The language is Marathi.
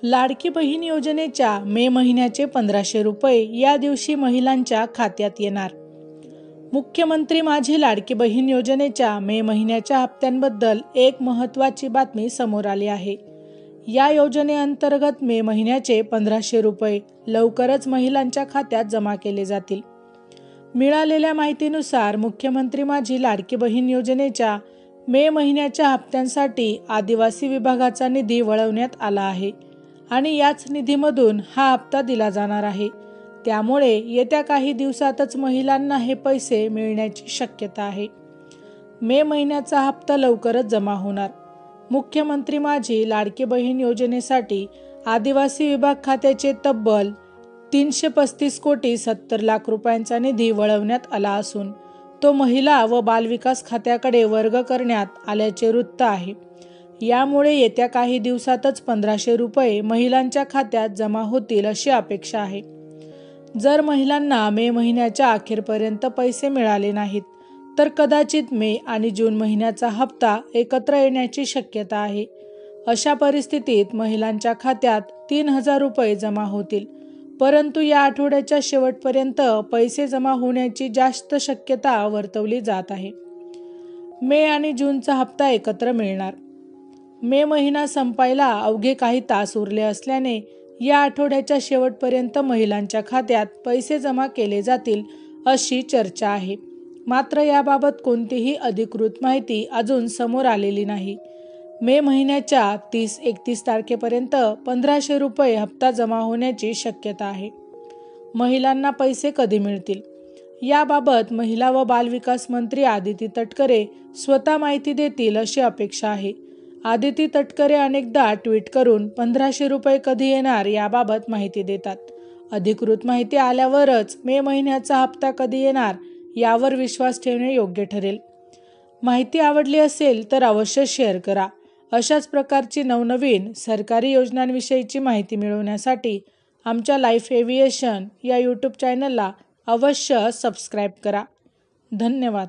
लाडकी बहीण योजनेच्या मे महिन्याचे 1500 रुपये या दिवशी महिलांच्या खात्यात येणार। मुख्यमंत्री माझी लाडकी बहीण योजनेच्या मे महिन्याच्या हप्त्यांबद्दल एक महत्त्वाची बातमी समोर आली आहे। या योजनेअंतर्गत मे महिन्याचे 1500 रुपये लवकरच महिलांच्या खात्यात जमा केले जातील। मिळालेल्या माहितीनुसार मुख्यमंत्री माझी लाडकी बहीण योजनेच्या मे महिन्याच्या हप्त्यांसाठी आदिवासी विभागाचा निधी वळवण्यात आला आहे आणि याच निधीमधून हा हप्ता दिला जाणार आहे। त्यामुळे येत्या काही दिवसातच महिलांना हे पैसे मिळण्याची शक्यता आहे। मे महिन्याचा हप्ता लवकरच जमा होणार। मुख्यमंत्री माझी लाडकी बहीण योजनेसाठी आदिवासी विभाग खात्याचे तब्बल 335 कोटी 70 लाख रुपयांचा निधी वळवण्यात आला असून तो महिला व बालविकास खात्याकडे वर्ग करण्यात आल्याचे वृत्त आहे। यामुळे येत्या काही दिवसातच 1500 रुपये महिलांच्या खात्यात जमा होतील अशी अपेक्षा आहे। जर महिलांना मे महिन्याच्या अखेरपर्यंत पैसे मिळाले नाहीत तर कदाचित मे आणि जून महिन्याचा हप्ता एकत्र येण्याची शक्यता आहे। अशा परिस्थितीत महिलांच्या खात्यात 3000 रुपये जमा होतील, परंतु या आठवड्याच्या शेवटपर्यंत पैसे जमा होण्याची जास्त शक्यता वर्तवली जात आहे। मे आणि जूनचा हप्ता एकत्र मिळणार। मे महिना संपायला अवघे काही तास उरले असल्याने या आठवड्याच्या शेवटपर्यंत महिलांच्या खात्यात पैसे जमा केले जातील अशी चर्चा आहे। मात्र याबाबत कोणतीही अधिकृत माहिती अजून समोर आलेली नाही। मे महिन्याच्या 30-31 तारखेपर्यंत 1500 रुपये हप्ता जमा होण्याची शक्यता आहे। महिलांना पैसे कधी मिळतील याबाबत महिला व बालविकास मंत्री आदिती तटकरे स्वतः माहिती देतील अशी अपेक्षा आहे। आदिती तटकरे अनेकदा ट्विट करून 1500 रुपये कधी येणार याबाबत माहिती देतात। अधिकृत माहिती आल्यावरच मे महिन्याचा हप्ता कधी येणार यावर विश्वास ठेवणे योग्य ठरेल। माहिती आवडली असेल तर अवश्य शेअर करा। अशाच प्रकारची नवनवीन सरकारी योजनांविषयीची माहिती मिळवण्यासाठी आमच्या लाईफ एव्हिएशन या यूट्यूब चॅनलला अवश्य सबस्क्राईब करा। धन्यवाद।